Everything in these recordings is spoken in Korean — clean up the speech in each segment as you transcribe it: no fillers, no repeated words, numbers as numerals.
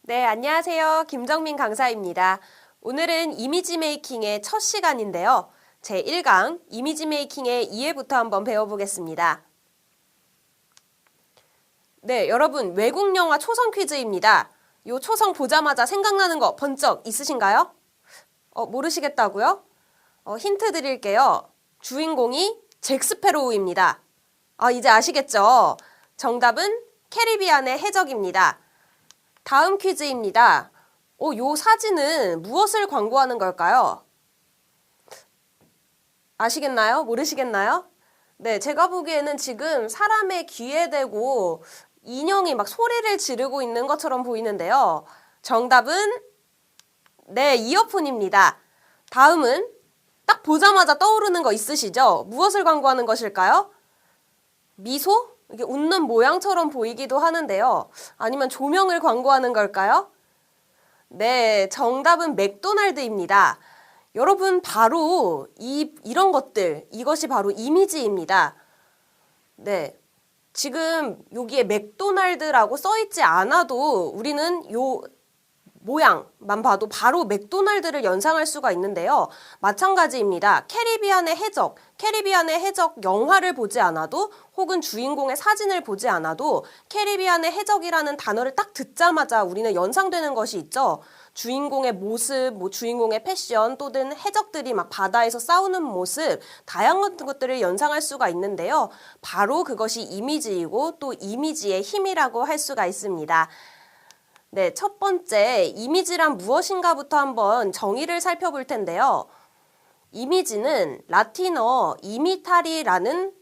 네, 안녕하세요. 김정민 강사입니다. 오늘은 이미지 메이킹의 첫 시간인데요. 제1강 이미지 메이킹의 이해부터 한번 배워보겠습니다. 네, 여러분 외국 영화 초성 퀴즈입니다. 요 초성 보자마자 생각나는 거 번쩍 있으신가요? 모르시겠다고요? 힌트 드릴게요. 주인공이 잭 스패로우입니다. 이제 아시겠죠? 정답은 캐리비안의 해적입니다. 다음 퀴즈입니다. 요 사진은 무엇을 광고하는 걸까요? 아시겠나요? 모르시겠나요? 네, 제가 보기에는 지금 사람의 귀에 대고 인형이 막 소리를 지르고 있는 것처럼 보이는데요. 정답은 네, 이어폰입니다. 다음은 딱 보자마자 떠오르는 거 있으시죠? 무엇을 광고하는 것일까요? 미소? 이게 웃는 모양처럼 보이기도 하는데요. 아니면 조명을 광고하는 걸까요? 네, 정답은 맥도날드입니다. 여러분, 바로 이런 것들, 이것이 바로 이미지입니다. 네, 지금 여기에 맥도날드라고 써있지 않아도 우리는 요 모양만 봐도 바로 맥도날드를 연상할 수가 있는데요. 마찬가지입니다. 캐리비안의 해적 영화를 보지 않아도 혹은 주인공의 사진을 보지 않아도 캐리비안의 해적이라는 단어를 딱 듣자마자 우리는 연상되는 것이 있죠. 주인공의 모습, 주인공의 패션 또는 해적들이 막 바다에서 싸우는 모습, 다양한 것들을 연상할 수가 있는데요. 바로 그것이 이미지이고 또 이미지의 힘이라고 할 수가 있습니다. 네, 첫 번째 이미지란 무엇인가부터 한번 정의를 살펴볼 텐데요. 이미지는 라틴어 이미타리라는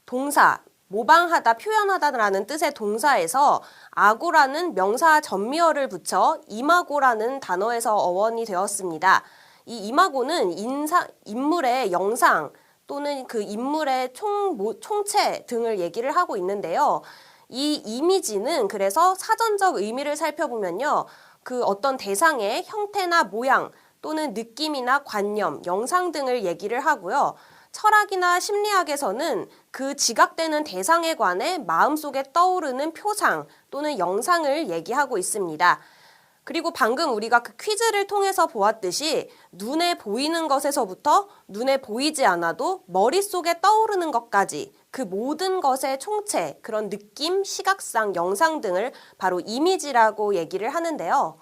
동사, 모방하다, 표현하다라는 뜻의 동사에서 아고라는 명사 전미어를 붙여 이마고라는 단어에서 어원이 되었습니다. 이 이마고는 인물의 영상 또는 그 인물의 총체 등을 얘기를 하고 있는데요. 이 이미지는 그래서 사전적 의미를 살펴보면요. 그 어떤 대상의 형태나 모양 또는 느낌이나 관념, 영상 등을 얘기를 하고요. 철학이나 심리학에서는 그 지각되는 대상에 관해 마음속에 떠오르는 표상 또는 영상을 얘기하고 있습니다. 그리고 방금 우리가 그 퀴즈를 통해서 보았듯이 눈에 보이는 것에서부터 눈에 보이지 않아도 머릿속에 떠오르는 것까지 그 모든 것의 총체, 그런 느낌, 시각상, 영상 등을 바로 이미지라고 얘기를 하는데요.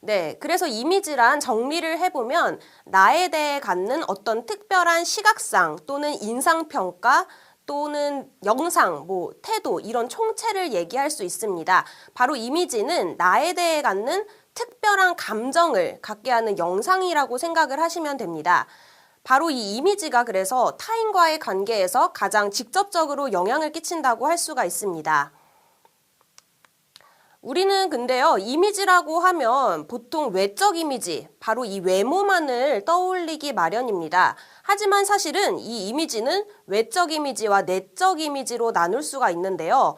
네, 그래서 이미지란 정리를 해보면 나에 대해 갖는 어떤 특별한 시각상 또는 인상평가 또는 영상, 태도 이런 총체를 얘기할 수 있습니다. 바로 이미지는 나에 대해 갖는 특별한 감정을 갖게 하는 영상이라고 생각을 하시면 됩니다. 바로 이 이미지가 그래서 타인과의 관계에서 가장 직접적으로 영향을 끼친다고 할 수가 있습니다. 우리는 근데요, 이미지라고 하면 보통 외적 이미지, 바로 이 외모만을 떠올리기 마련입니다. 하지만 사실은 이 이미지는 외적 이미지와 내적 이미지로 나눌 수가 있는데요.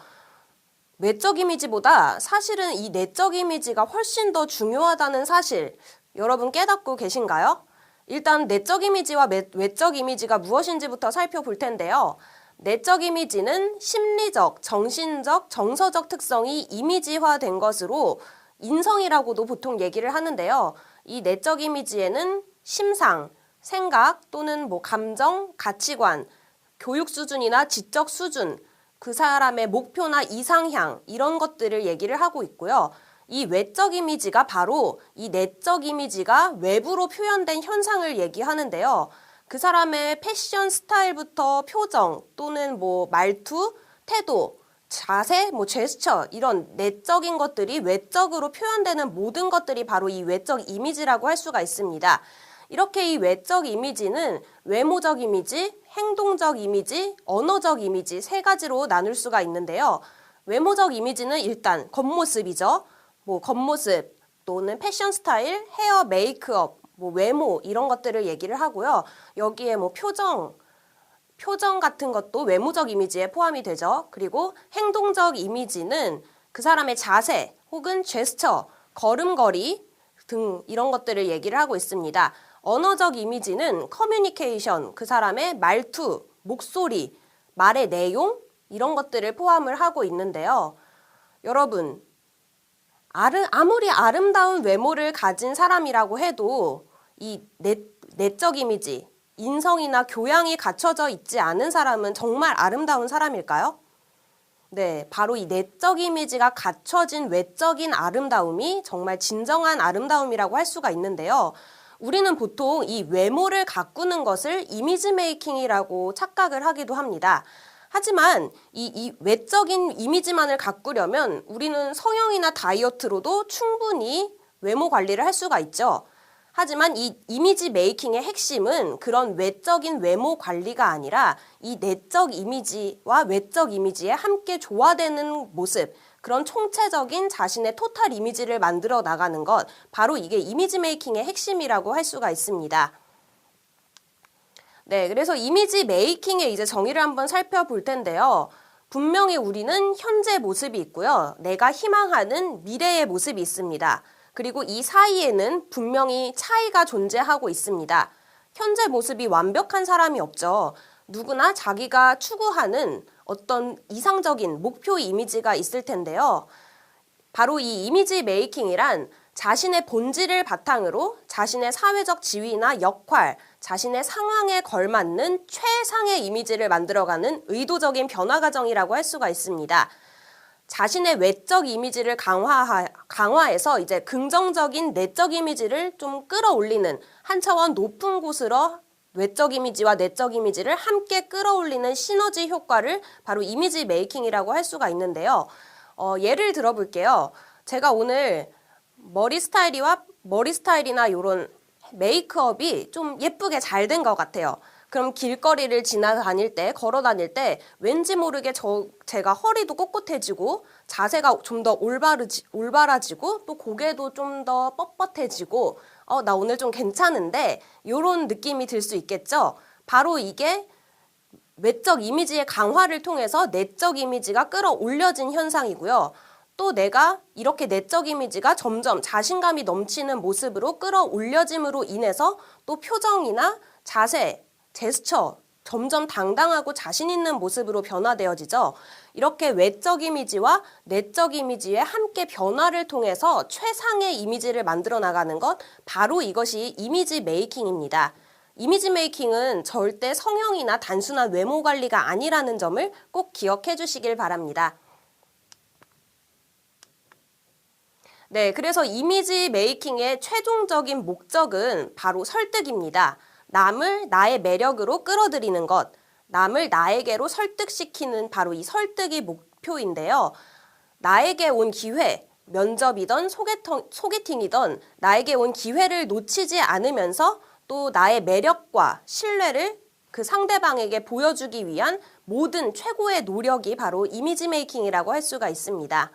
외적 이미지보다 사실은 이 내적 이미지가 훨씬 더 중요하다는 사실, 여러분 깨닫고 계신가요? 일단 내적 이미지와 외적 이미지가 무엇인지부터 살펴볼 텐데요. 내적 이미지는 심리적, 정신적, 정서적 특성이 이미지화된 것으로 인성이라고도 보통 얘기를 하는데요. 이 내적 이미지에는 심상, 생각 또는 감정, 가치관, 교육 수준이나 지적 수준, 그 사람의 목표나 이상향 이런 것들을 얘기를 하고 있고요. 이 외적 이미지가 바로 이 내적 이미지가 외부로 표현된 현상을 얘기하는데요. 그 사람의 패션 스타일부터 표정 또는 말투, 태도, 자세, 제스처 이런 내적인 것들이 외적으로 표현되는 모든 것들이 바로 이 외적 이미지라고 할 수가 있습니다. 이렇게 이 외적 이미지는 외모적 이미지, 행동적 이미지, 언어적 이미지 세 가지로 나눌 수가 있는데요. 외모적 이미지는 일단 겉모습이죠. 겉모습 또는 패션 스타일, 헤어, 메이크업, 외모 이런 것들을 얘기를 하고요. 여기에 표정 같은 것도 외모적 이미지에 포함이 되죠. 그리고 행동적 이미지는 그 사람의 자세 혹은 제스처, 걸음걸이 등 이런 것들을 얘기를 하고 있습니다. 언어적 이미지는 커뮤니케이션, 그 사람의 말투, 목소리, 말의 내용 이런 것들을 포함을 하고 있는데요. 여러분, 아무리 아름다운 외모를 가진 사람이라고 해도 이 내적 이미지, 인성이나 교양이 갖춰져 있지 않은 사람은 정말 아름다운 사람일까요? 네, 바로 이 내적 이미지가 갖춰진 외적인 아름다움이 정말 진정한 아름다움이라고 할 수가 있는데요. 우리는 보통 이 외모를 가꾸는 것을 이미지 메이킹이라고 착각을 하기도 합니다. 하지만 이 외적인 이미지만을 가꾸려면 우리는 성형이나 다이어트로도 충분히 외모 관리를 할 수가 있죠. 하지만 이 이미지 메이킹의 핵심은 그런 외적인 외모 관리가 아니라 이 내적 이미지와 외적 이미지에 함께 조화되는 모습, 그런 총체적인 자신의 토탈 이미지를 만들어 나가는 것, 바로 이게 이미지 메이킹의 핵심이라고 할 수가 있습니다. 네, 그래서 이미지 메이킹의 이제 정의를 한번 살펴볼 텐데요. 분명히 우리는 현재 모습이 있고요. 내가 희망하는 미래의 모습이 있습니다. 그리고 이 사이에는 분명히 차이가 존재하고 있습니다. 현재 모습이 완벽한 사람이 없죠. 누구나 자기가 추구하는 어떤 이상적인 목표 이미지가 있을 텐데요. 바로 이 이미지 메이킹이란 자신의 본질을 바탕으로 자신의 사회적 지위나 역할, 자신의 상황에 걸맞는 최상의 이미지를 만들어가는 의도적인 변화 과정이라고 할 수가 있습니다. 자신의 외적 이미지를 강화해서 이제 긍정적인 내적 이미지를 좀 끌어올리는 한 차원 높은 곳으로 외적 이미지와 내적 이미지를 함께 끌어올리는 시너지 효과를 바로 이미지 메이킹이라고 할 수가 있는데요. 예를 들어 볼게요. 제가 오늘 머리 스타일이나 이런 메이크업이 좀 예쁘게 잘 된 것 같아요. 그럼 길거리를 걸어 다닐 때 왠지 모르게 제가 허리도 꼿꼿해지고 자세가 좀 더 올바라지고 또 고개도 좀 더 뻣뻣해지고 나 오늘 좀 괜찮은데 이런 느낌이 들 수 있겠죠. 바로 이게 외적 이미지의 강화를 통해서 내적 이미지가 끌어올려진 현상이고요. 또 내가 이렇게 내적 이미지가 점점 자신감이 넘치는 모습으로 끌어올려짐으로 인해서 또 표정이나 자세, 제스처, 점점 당당하고 자신 있는 모습으로 변화되어지죠. 이렇게 외적 이미지와 내적 이미지의 함께 변화를 통해서 최상의 이미지를 만들어 나가는 것, 바로 이것이 이미지 메이킹입니다. 이미지 메이킹은 절대 성형이나 단순한 외모 관리가 아니라는 점을 꼭 기억해 주시길 바랍니다. 네, 그래서 이미지 메이킹의 최종적인 목적은 바로 설득입니다. 남을 나의 매력으로 끌어들이는 것, 남을 나에게로 설득시키는 바로 이 설득이 목표인데요. 나에게 온 기회, 면접이든 소개팅이든 나에게 온 기회를 놓치지 않으면서 또 나의 매력과 신뢰를 그 상대방에게 보여주기 위한 모든 최고의 노력이 바로 이미지 메이킹이라고 할 수가 있습니다.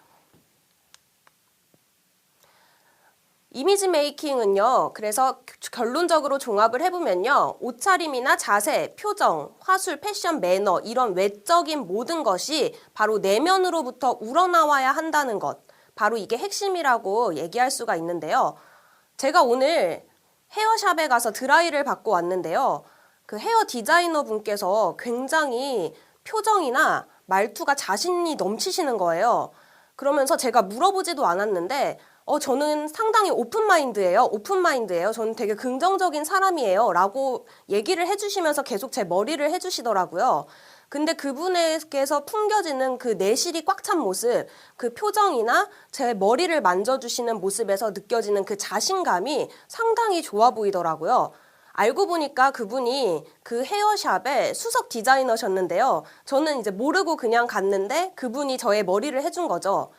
이미지 메이킹은요, 그래서 결론적으로 종합을 해보면요, 옷차림이나 자세, 표정, 화술, 패션, 매너, 이런 외적인 모든 것이 바로 내면으로부터 우러나와야 한다는 것, 바로 이게 핵심이라고 얘기할 수가 있는데요. 제가 오늘 헤어샵에 가서 드라이를 받고 왔는데요. 그 헤어 디자이너 분께서 굉장히 표정이나 말투가 자신이 넘치시는 거예요. 그러면서 제가 물어보지도 않았는데 저는 상당히 오픈마인드예요. 저는 되게 긍정적인 사람이에요. 라고 얘기를 해주시면서 계속 제 머리를 해주시더라고요. 근데 그분에게서 풍겨지는 그 내실이 꽉 찬 모습, 그 표정이나 제 머리를 만져주시는 모습에서 느껴지는 그 자신감이 상당히 좋아 보이더라고요. 알고 보니까 그분이 그 헤어샵의 수석 디자이너셨는데요. 저는 이제 모르고 그냥 갔는데 그분이 저의 머리를 해준 거죠.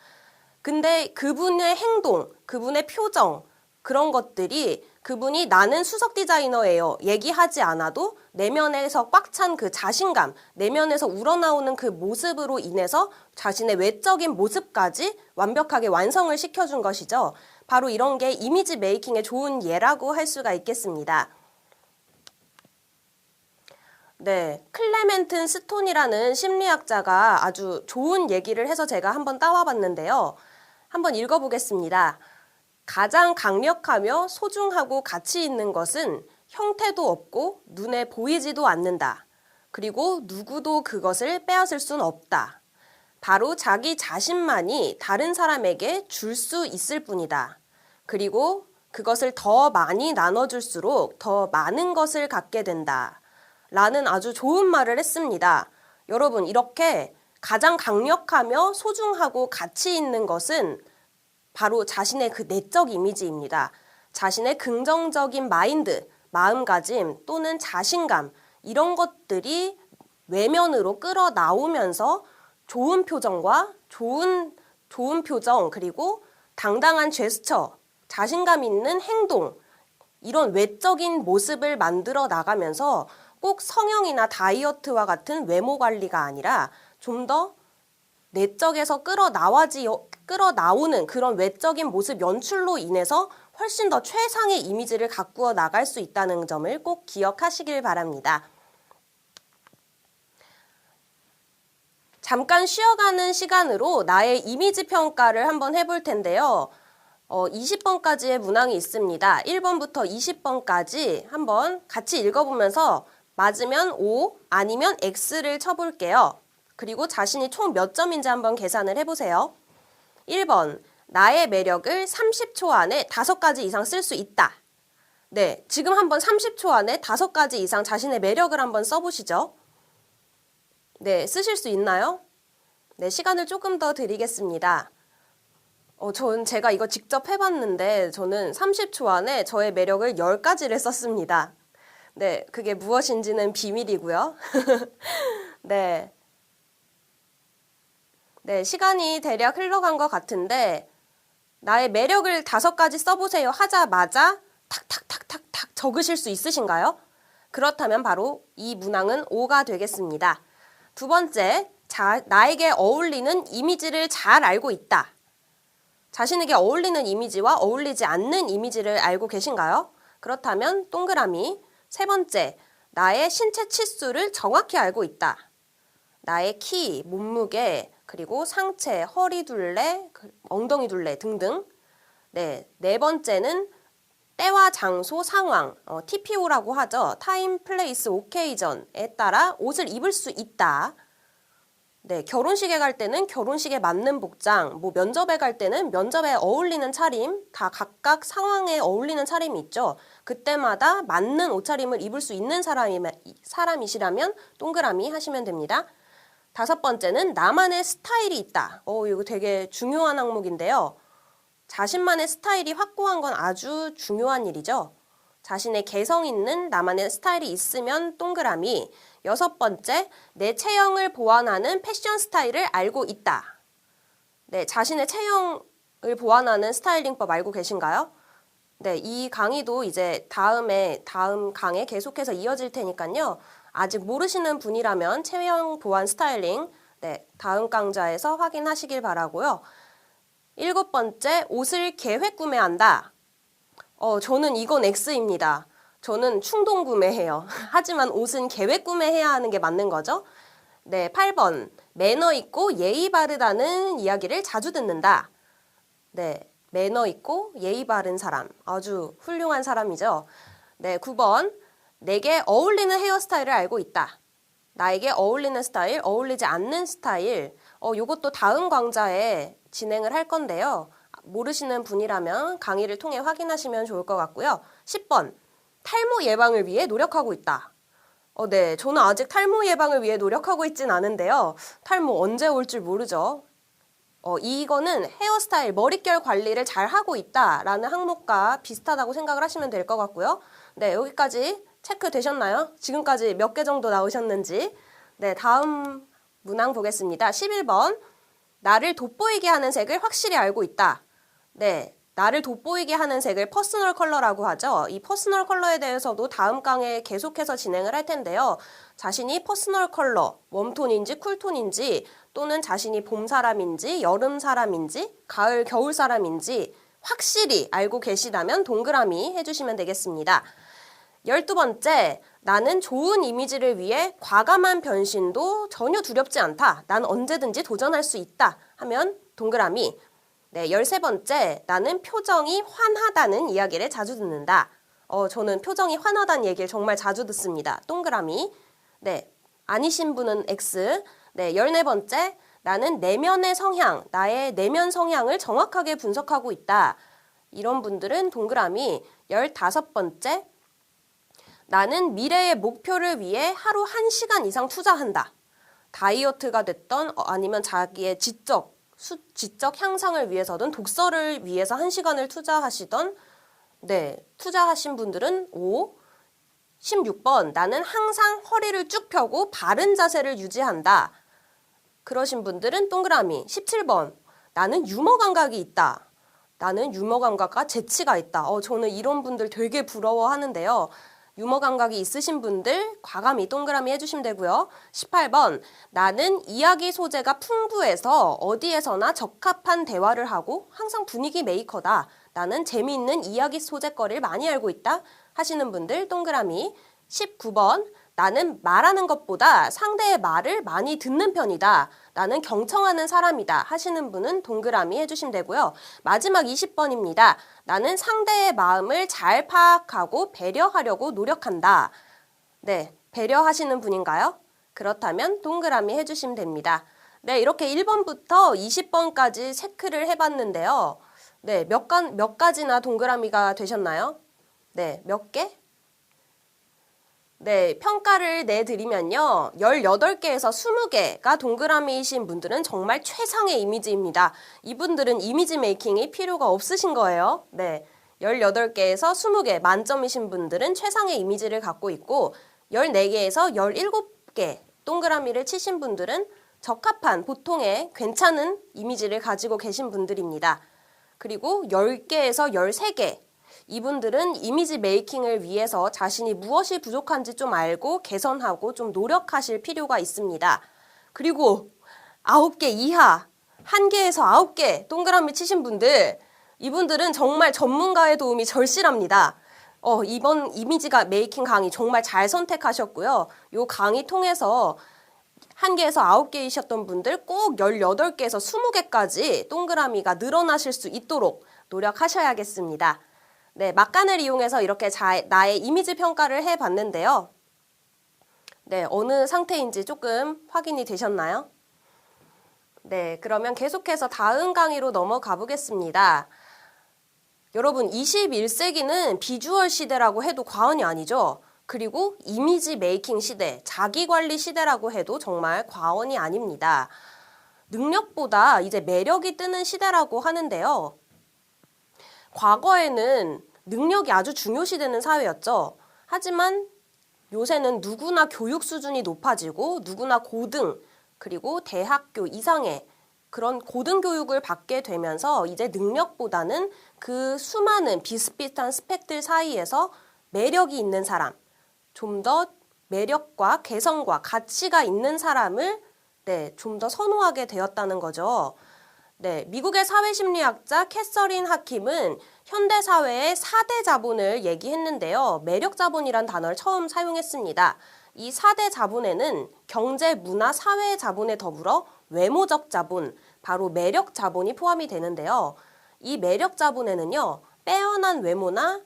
근데 그분의 행동, 그분의 표정, 그런 것들이 그분이 나는 수석 디자이너예요 얘기하지 않아도 내면에서 꽉 찬 그 자신감, 내면에서 우러나오는 그 모습으로 인해서 자신의 외적인 모습까지 완벽하게 완성을 시켜준 것이죠. 바로 이런 게 이미지 메이킹의 좋은 예라고 할 수가 있겠습니다. 네, 클레멘튼 스톤이라는 심리학자가 아주 좋은 얘기를 해서 제가 한번 따와봤는데요. 한번 읽어보겠습니다. 가장 강력하며 소중하고 가치 있는 것은 형태도 없고 눈에 보이지도 않는다. 그리고 누구도 그것을 빼앗을 순 없다. 바로 자기 자신만이 다른 사람에게 줄 수 있을 뿐이다. 그리고 그것을 더 많이 나눠줄수록 더 많은 것을 갖게 된다. 라는 아주 좋은 말을 했습니다. 여러분, 이렇게 가장 강력하며 소중하고 가치 있는 것은 바로 자신의 그 내적 이미지입니다. 자신의 긍정적인 마인드, 마음가짐 또는 자신감, 이런 것들이 외면으로 끌어나오면서 좋은 표정과 좋은 표정, 그리고 당당한 제스처, 자신감 있는 행동, 이런 외적인 모습을 만들어 나가면서 꼭 성형이나 다이어트와 같은 외모 관리가 아니라 좀 더 내적에서 끌어나오는 그런 외적인 모습 연출로 인해서 훨씬 더 최상의 이미지를 가꾸어 나갈 수 있다는 점을 꼭 기억하시길 바랍니다. 잠깐 쉬어가는 시간으로 나의 이미지 평가를 한번 해볼 텐데요. 20번까지의 문항이 있습니다. 1번부터 20번까지 한번 같이 읽어보면서 맞으면 O, 아니면 X를 쳐볼게요. 그리고 자신이 총 몇 점인지 한번 계산을 해보세요. 1번, 나의 매력을 30초 안에 5가지 이상 쓸 수 있다. 네, 지금 한번 30초 안에 5가지 이상 자신의 매력을 한번 써보시죠. 네, 쓰실 수 있나요? 네, 시간을 조금 더 드리겠습니다. 제가 이거 직접 해봤는데 저는 30초 안에 저의 매력을 10가지를 썼습니다. 네, 그게 무엇인지는 비밀이고요. 네. 네, 시간이 대략 흘러간 것 같은데 나의 매력을 5가지 써보세요 하자마자 탁탁탁탁탁 적으실 수 있으신가요? 그렇다면 바로 이 문항은 O가 되겠습니다. 두 번째, 나에게 어울리는 이미지를 잘 알고 있다. 자신에게 어울리는 이미지와 어울리지 않는 이미지를 알고 계신가요? 그렇다면 동그라미. 세 번째, 나의 신체 치수를 정확히 알고 있다. 나의 키, 몸무게, 그리고 상체, 허리 둘레, 엉덩이 둘레 등등. 네, 네 번째는 때와 장소, 상황, TPO라고 하죠. 타임, 플레이스, 오케이전에 따라 옷을 입을 수 있다. 네, 결혼식에 갈 때는 결혼식에 맞는 복장, 면접에 갈 때는 면접에 어울리는 차림, 다 각각 상황에 어울리는 차림이 있죠. 그때마다 맞는 옷차림을 입을 수 있는 사람이시라면 동그라미 하시면 됩니다. 5번째는 나만의 스타일이 있다. 이거 되게 중요한 항목인데요. 자신만의 스타일이 확고한 건 아주 중요한 일이죠. 자신의 개성 있는 나만의 스타일이 있으면 동그라미. 6번째, 내 체형을 보완하는 패션 스타일을 알고 있다. 네, 자신의 체형을 보완하는 스타일링법 알고 계신가요? 네, 이 강의도 이제 다음 강에 계속해서 이어질 테니까요. 아직 모르시는 분이라면 체형 보완 스타일링, 네, 다음 강좌에서 확인하시길 바라고요. 7번째, 옷을 계획 구매한다. 저는 이건 X입니다. 저는 충동 구매해요. 하지만 옷은 계획 구매해야 하는 게 맞는 거죠. 네, 8번, 매너 있고 예의 바르다는 이야기를 자주 듣는다. 네, 매너 있고 예의 바른 사람, 아주 훌륭한 사람이죠. 네, 9번, 내게 어울리는 헤어스타일을 알고 있다. 나에게 어울리는 스타일, 어울리지 않는 스타일, 요것도 다음 강좌에 진행을 할 건데요. 모르시는 분이라면 강의를 통해 확인하시면 좋을 것 같고요. 10번, 탈모 예방을 위해 노력하고 있다. 네, 저는 아직 탈모 예방을 위해 노력하고 있진 않은데요. 탈모 언제 올 줄 모르죠. 이거는 헤어스타일, 머릿결 관리를 잘 하고 있다라는 항목과 비슷하다고 생각을 하시면 될 것 같고요. 네, 여기까지 체크 되셨나요? 지금까지 몇 개 정도 나오셨는지. 네, 다음 문항 보겠습니다. 11번, 나를 돋보이게 하는 색을 확실히 알고 있다. 네, 나를 돋보이게 하는 색을 퍼스널 컬러라고 하죠. 이 퍼스널 컬러에 대해서도 다음 강에 계속해서 진행을 할 텐데요. 자신이 퍼스널 컬러, 웜톤인지 쿨톤인지 또는 자신이 봄 사람인지 여름 사람인지 가을 겨울 사람인지 확실히 알고 계시다면 동그라미 해주시면 되겠습니다. 12번째, 나는 좋은 이미지를 위해 과감한 변신도 전혀 두렵지 않다. 난 언제든지 도전할 수 있다 하면 동그라미. 네, 13번째, 나는 표정이 환하다는 이야기를 자주 듣는다. 저는 표정이 환하다는 얘기를 정말 자주 듣습니다. 동그라미. 네, 아니신 분은 X. 네, 14번째, 나는 내면의 성향, 나의 내면 성향을 정확하게 분석하고 있다. 이런 분들은 동그라미 15번째, 나는 미래의 목표를 위해 하루 1시간 이상 투자한다. 다이어트가 됐던 아니면 자기의 지적 향상을 위해서든 독서를 위해서 1시간을 투자하시던 투자하신 분들은 5, 16번 나는 항상 허리를 쭉 펴고 바른 자세를 유지한다. 그러신 분들은 동그라미 17번 나는 유머 감각이 있다. 나는 유머 감각과 재치가 있다. 저는 이런 분들 되게 부러워하는데요. 유머 감각이 있으신 분들 과감히 동그라미 해주시면 되고요. 18번 나는 이야기 소재가 풍부해서 어디에서나 적합한 대화를 하고 항상 분위기 메이커다. 나는 재미있는 이야기 소재거리를 많이 알고 있다 하시는 분들 동그라미. 19번 나는 말하는 것보다 상대의 말을 많이 듣는 편이다. 나는 경청하는 사람이다 하시는 분은 동그라미 해주시면 되고요. 마지막 20번입니다. 나는 상대의 마음을 잘 파악하고 배려하려고 노력한다. 네, 배려하시는 분인가요? 그렇다면 동그라미 해주시면 됩니다. 네, 이렇게 1번부터 20번까지 체크를 해봤는데요. 네, 몇 가지나 동그라미가 되셨나요? 네, 몇 개? 네, 평가를 내드리면요. 18개에서 20개가 동그라미이신 분들은 정말 최상의 이미지입니다. 이분들은 이미지 메이킹이 필요가 없으신 거예요. 네, 18개에서 20개 만점이신 분들은 최상의 이미지를 갖고 있고 14개에서 17개 동그라미를 치신 분들은 적합한 보통의 괜찮은 이미지를 가지고 계신 분들입니다. 그리고 10개에서 13개 이분들은 이미지 메이킹을 위해서 자신이 무엇이 부족한지 좀 알고 개선하고 좀 노력하실 필요가 있습니다. 그리고 9개 이하, 1개에서 9개 동그라미 치신 분들, 이분들은 정말 전문가의 도움이 절실합니다. 이번 이미지가 메이킹 강의 정말 잘 선택하셨고요. 이 강의 통해서 1개에서 9개이셨던 분들 꼭 18개에서 20개까지 동그라미가 늘어나실 수 있도록 노력하셔야겠습니다. 네, 막간을 이용해서 이렇게 나의 이미지 평가를 해봤는데요. 네, 어느 상태인지 조금 확인이 되셨나요? 네, 그러면 계속해서 다음 강의로 넘어가 보겠습니다. 여러분, 21세기는 비주얼 시대라고 해도 과언이 아니죠. 그리고 이미지 메이킹 시대, 자기관리 시대라고 해도 정말 과언이 아닙니다. 능력보다 이제 매력이 뜨는 시대라고 하는데요. 과거에는 능력이 아주 중요시되는 사회였죠. 하지만 요새는 누구나 교육 수준이 높아지고 누구나 고등 그리고 대학교 이상의 그런 고등교육을 받게 되면서 이제 능력보다는 그 수많은 비슷비슷한 스펙들 사이에서 매력이 있는 사람, 좀 더 매력과 개성과 가치가 있는 사람을 좀 더 선호하게 되었다는 거죠. 네, 미국의 사회심리학자 캐서린 하킴은 현대사회의 4대 자본을 얘기했는데요. 매력자본이란 단어를 처음 사용했습니다. 이 4대 자본에는 경제, 문화, 사회 자본에 더불어 외모적 자본, 바로 매력 자본이 포함이 되는데요. 이 매력 자본에는요, 빼어난 외모나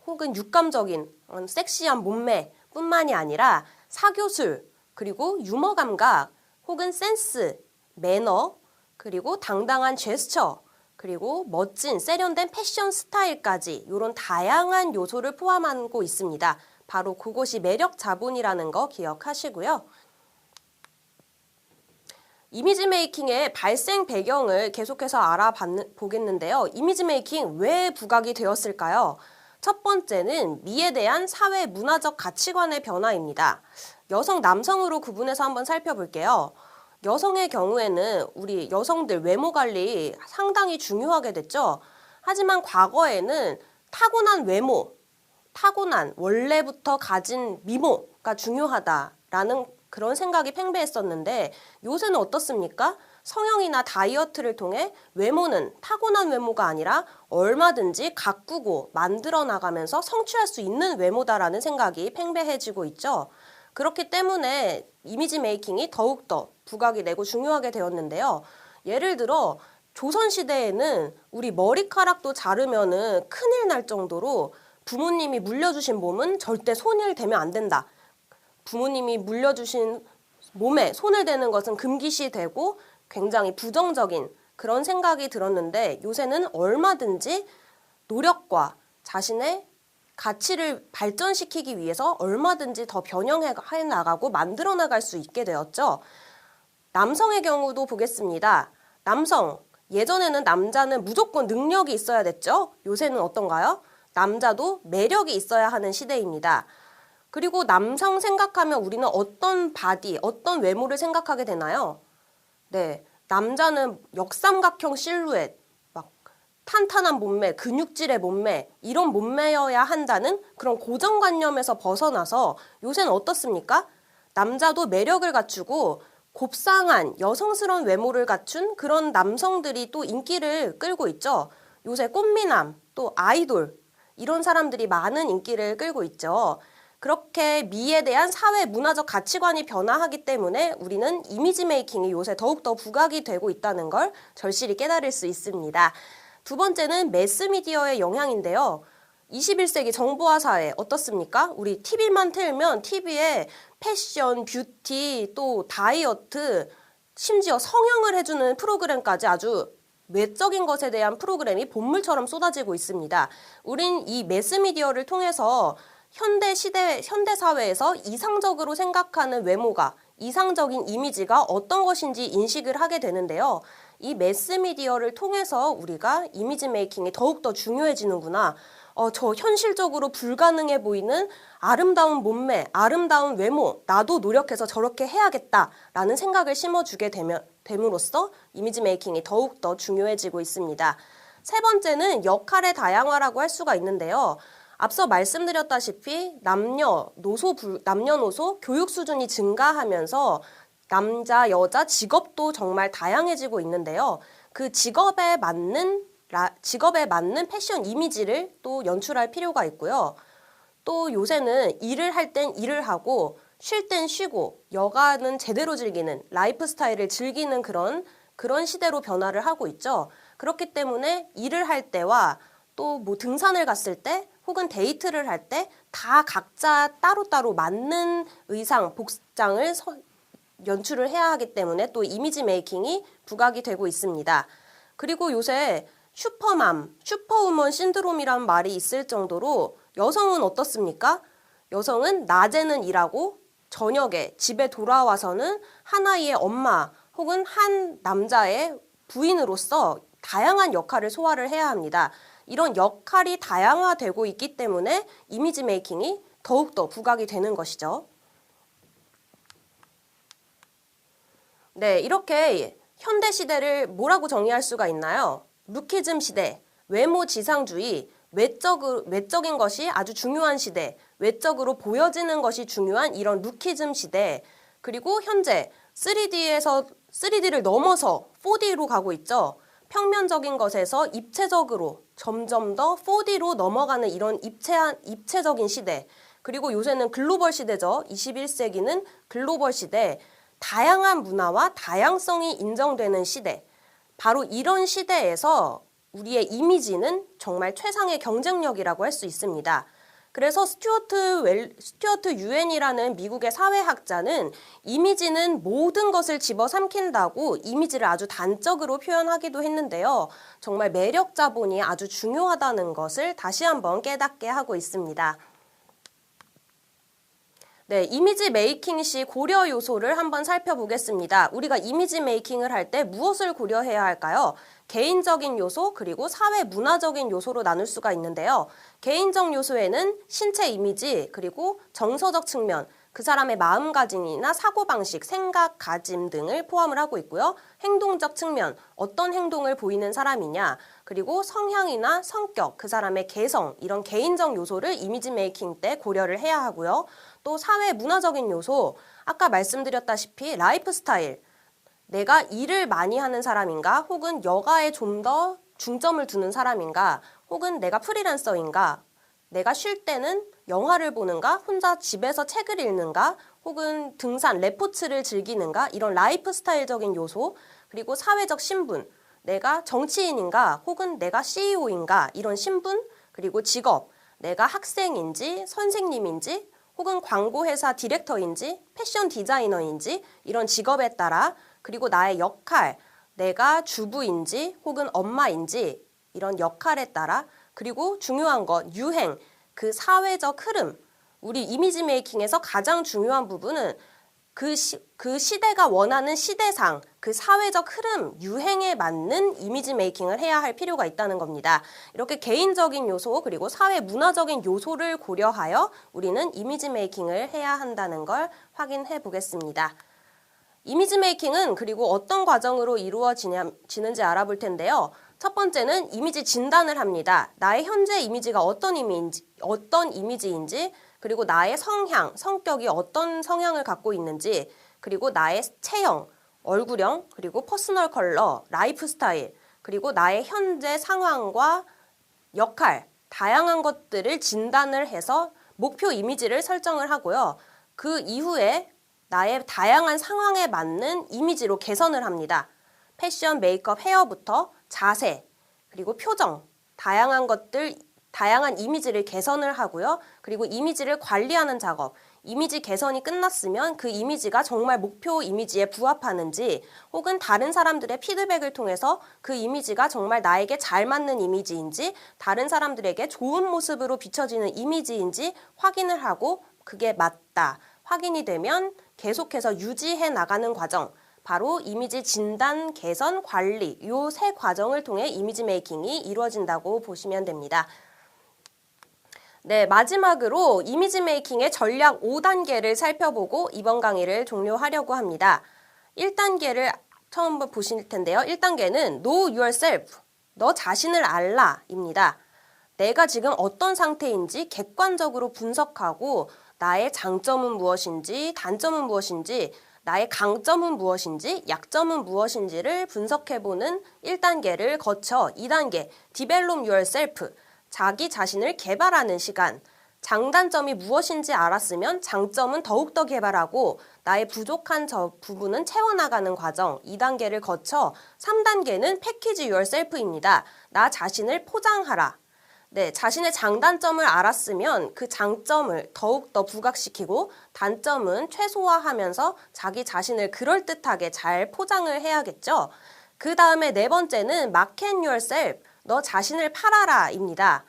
혹은 육감적인 섹시한 몸매뿐만이 아니라 사교술, 그리고 유머 감각, 혹은 센스, 매너, 그리고 당당한 제스처, 그리고 멋진 세련된 패션 스타일까지 이런 다양한 요소를 포함하고 있습니다. 바로 그것이 매력 자본이라는 거 기억하시고요. 이미지 메이킹의 발생 배경을 계속해서 알아보겠는데요. 이미지 메이킹 왜 부각이 되었을까요? 첫 번째는 미에 대한 사회 문화적 가치관의 변화입니다. 여성, 남성으로 구분해서 한번 살펴볼게요. 여성의 경우에는 우리 여성들 외모 관리 상당히 중요하게 됐죠. 하지만 과거에는 타고난 외모, 타고난 원래부터 가진 미모가 중요하다라는 그런 생각이 팽배했었는데 요새는 어떻습니까? 성형이나 다이어트를 통해 외모는 타고난 외모가 아니라 얼마든지 가꾸고 만들어 나가면서 성취할 수 있는 외모다라는 생각이 팽배해지고 있죠. 그렇기 때문에 이미지 메이킹이 더욱더 부각이 되고 중요하게 되었는데요. 예를 들어 조선시대에는 우리 머리카락도 자르면은 큰일 날 정도로 부모님이 물려주신 몸은 절대 손을 대면 안 된다. 부모님이 물려주신 몸에 손을 대는 것은 금기시되고 굉장히 부정적인 그런 생각이 들었는데 요새는 얼마든지 노력과 자신의 가치를 발전시키기 위해서 얼마든지 더 변형해 나가고 만들어 나갈 수 있게 되었죠. 남성의 경우도 보겠습니다. 남성, 예전에는 남자는 무조건 능력이 있어야 됐죠. 요새는 어떤가요? 남자도 매력이 있어야 하는 시대입니다. 그리고 남성 생각하면 우리는 어떤 바디, 어떤 외모를 생각하게 되나요? 네, 남자는 역삼각형 실루엣, 막 탄탄한 몸매, 근육질의 몸매, 이런 몸매여야 한다는 그런 고정관념에서 벗어나서 요새는 어떻습니까? 남자도 매력을 갖추고 곱상한 여성스러운 외모를 갖춘 그런 남성들이 또 인기를 끌고 있죠. 요새 꽃미남, 또 아이돌, 이런 사람들이 많은 인기를 끌고 있죠. 그렇게 미에 대한 사회 문화적 가치관이 변화하기 때문에 우리는 이미지 메이킹이 요새 더욱더 부각이 되고 있다는 걸 절실히 깨달을 수 있습니다. 두 번째는 매스미디어의 영향인데요. 21세기 정보화 사회 어떻습니까? 우리 TV만 틀면 TV에 패션, 뷰티, 또 다이어트, 심지어 성형을 해주는 프로그램까지 아주 외적인 것에 대한 프로그램이 본물처럼 쏟아지고 있습니다. 우린 이 매스미디어를 통해서 현대 사회에서 이상적으로 생각하는 외모가, 이상적인 이미지가 어떤 것인지 인식을 하게 되는데요. 이 매스미디어를 통해서 우리가 이미지 메이킹이 더욱더 중요해지는구나. 저 현실적으로 불가능해 보이는 아름다운 몸매, 아름다운 외모, 나도 노력해서 저렇게 해야겠다라는 생각을 심어주게 됨으로써 이미지 메이킹이 더욱더 중요해지고 있습니다. 세 번째는 역할의 다양화라고 할 수가 있는데요. 앞서 말씀드렸다시피 남녀노소 교육 수준이 증가하면서 남자, 여자 직업도 정말 다양해지고 있는데요. 그 직업에 맞는 패션 이미지를 또 연출할 필요가 있고요. 또 요새는 일을 할 땐 일을 하고 쉴 땐 쉬고 여가는 제대로 즐기는 라이프 스타일을 즐기는 그런 시대로 변화를 하고 있죠. 그렇기 때문에 일을 할 때와 또 뭐 등산을 갔을 때 혹은 데이트를 할 때 다 각자 따로따로 맞는 의상, 복장을 연출을 해야 하기 때문에 또 이미지 메이킹이 부각이 되고 있습니다. 그리고 요새 슈퍼우먼 신드롬이란 말이 있을 정도로 여성은 어떻습니까? 여성은 낮에는 일하고 저녁에 집에 돌아와서는 한 아이의 엄마 혹은 한 남자의 부인으로서 다양한 역할을 소화를 해야 합니다. 이런 역할이 다양화되고 있기 때문에 이미지 메이킹이 더욱더 부각이 되는 것이죠. 네, 이렇게 현대 시대를 뭐라고 정의할 수가 있나요? 루키즘 시대, 외모 지상주의, 외적인 것이 아주 중요한 시대, 외적으로 보여지는 것이 중요한 이런 루키즘 시대, 그리고 현재 3D를 넘어서 4D로 가고 있죠. 평면적인 것에서 입체적으로 점점 더 4D로 넘어가는 이런 입체적인 시대, 그리고 요새는 글로벌 시대죠. 21세기는 글로벌 시대, 다양한 문화와 다양성이 인정되는 시대, 바로 이런 시대에서 우리의 이미지는 정말 최상의 경쟁력이라고 할 수 있습니다. 그래서 스튜어트 유엔이라는 미국의 사회학자는 이미지는 모든 것을 집어삼킨다고 이미지를 아주 단적으로 표현하기도 했는데요. 정말 매력 자본이 아주 중요하다는 것을 다시 한번 깨닫게 하고 있습니다. 네, 이미지 메이킹 시 고려 요소를 한번 살펴보겠습니다. 우리가 이미지 메이킹을 할 때 무엇을 고려해야 할까요? 개인적인 요소 그리고 사회 문화적인 요소로 나눌 수가 있는데요. 개인적 요소에는 신체 이미지 그리고 정서적 측면, 그 사람의 마음가짐이나 사고방식, 생각가짐 등을 포함을 하고 있고요. 행동적 측면, 어떤 행동을 보이는 사람이냐, 그리고 성향이나 성격, 그 사람의 개성, 이런 개인적 요소를 이미지 메이킹 때 고려를 해야 하고요. 또 사회 문화적인 요소, 아까 말씀드렸다시피 라이프 스타일, 내가 일을 많이 하는 사람인가, 혹은 여가에 좀 더 중점을 두는 사람인가, 혹은 내가 프리랜서인가, 내가 쉴 때는 영화를 보는가, 혼자 집에서 책을 읽는가, 혹은 등산, 레포츠를 즐기는가, 이런 라이프 스타일적인 요소, 그리고 사회적 신분, 내가 정치인인가, 혹은 내가 CEO인가, 이런 신분, 그리고 직업, 내가 학생인지, 선생님인지, 혹은 광고회사 디렉터인지, 패션 디자이너인지, 이런 직업에 따라 그리고 나의 역할, 내가 주부인지 혹은 엄마인지 이런 역할에 따라, 그리고 중요한 것, 유행, 그 사회적 흐름, 우리 이미지 메이킹에서 가장 중요한 부분은 그 시대가 원하는 시대상, 그 사회적 흐름, 유행에 맞는 이미지 메이킹을 해야 할 필요가 있다는 겁니다. 이렇게 개인적인 요소 그리고 사회 문화적인 요소를 고려하여 우리는 이미지 메이킹을 해야 한다는 걸 확인해 보겠습니다. 이미지 메이킹은 그리고 어떤 과정으로 이루어지는지 알아볼 텐데요. 첫 번째는 이미지 진단을 합니다. 나의 현재 이미지가 어떤 이미지인지, 그리고 나의 성향, 성격이 어떤 성향을 갖고 있는지, 그리고 나의 체형, 얼굴형, 그리고 퍼스널 컬러, 라이프 스타일, 그리고 나의 현재 상황과 역할, 다양한 것들을 진단을 해서 목표 이미지를 설정을 하고요. 그 이후에 나의 다양한 상황에 맞는 이미지로 개선을 합니다. 패션, 메이크업, 헤어부터 자세, 그리고 표정, 다양한 이미지를 개선을 하고요. 그리고 이미지를 관리하는 작업, 이미지 개선이 끝났으면 그 이미지가 정말 목표 이미지에 부합하는지, 혹은 다른 사람들의 피드백을 통해서 그 이미지가 정말 나에게 잘 맞는 이미지인지, 다른 사람들에게 좋은 모습으로 비춰지는 이미지인지 확인을 하고, 그게 맞다, 확인이 되면 계속해서 유지해 나가는 과정, 바로 이미지 진단, 개선, 관리, 이 세 과정을 통해 이미지 메이킹이 이루어진다고 보시면 됩니다. 네, 마지막으로 이미지 메이킹의 전략 5단계를 살펴보고 이번 강의를 종료하려고 합니다. 1단계를 처음 보실 텐데요. 1단계는 Know yourself, 너 자신을 알라입니다. 내가 지금 어떤 상태인지 객관적으로 분석하고 나의 장점은 무엇인지, 단점은 무엇인지, 나의 강점은 무엇인지, 약점은 무엇인지를 분석해보는 1단계를 거쳐 2단계 Develop yourself, 자기 자신을 개발하는 시간, 장단점이 무엇인지 알았으면 장점은 더욱더 개발하고 나의 부족한 부분은 채워나가는 과정, 2단계를 거쳐 3단계는 Package yourself입니다. 나 자신을 포장하라. 네, 자신의 장단점을 알았으면 그 장점을 더욱더 부각시키고 단점은 최소화하면서 자기 자신을 그럴듯하게 잘 포장을 해야겠죠. 그 다음에 네 번째는 Market yourself, 너 자신을 팔아라입니다.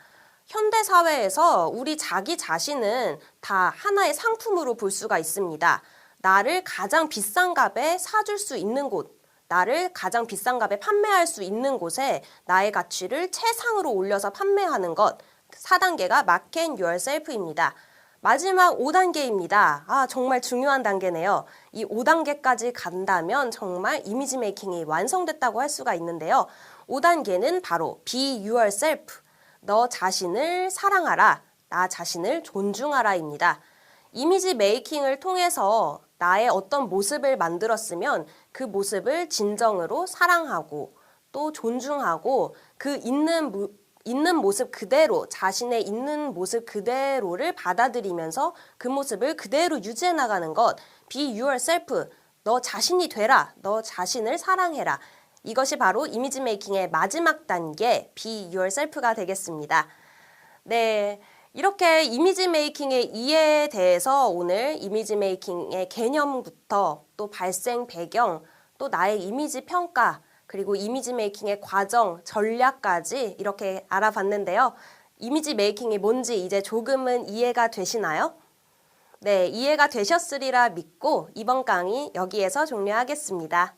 현대사회에서 우리 자기 자신은 다 하나의 상품으로 볼 수가 있습니다. 나를 가장 비싼 값에 사줄 수 있는 곳, 나를 가장 비싼 값에 판매할 수 있는 곳에 나의 가치를 최상으로 올려서 판매하는 것, 4단계가 Market yourself입니다. 마지막 5단계입니다. 정말 중요한 단계네요. 이 5단계까지 간다면 정말 이미지 메이킹이 완성됐다고 할 수가 있는데요. 5단계는 바로 Be yourself, 너 자신을 사랑하라, 나 자신을 존중하라입니다. 이미지 메이킹을 통해서 나의 어떤 모습을 만들었으면 그 모습을 진정으로 사랑하고 또 존중하고 그 있는 모습 그대로, 자신의 있는 모습 그대로를 받아들이면서 그 모습을 그대로 유지해 나가는 것, Be yourself, 너 자신이 되라, 너 자신을 사랑해라. 이것이 바로 이미지 메이킹의 마지막 단계, Be yourself가 되겠습니다. 네, 이렇게 이미지 메이킹의 이해에 대해서 오늘 이미지 메이킹의 개념부터 또 발생 배경, 또 나의 이미지 평가, 그리고 이미지 메이킹의 과정, 전략까지 이렇게 알아봤는데요. 이미지 메이킹이 뭔지 이제 조금은 이해가 되시나요? 네, 이해가 되셨으리라 믿고 이번 강의 여기에서 종료하겠습니다.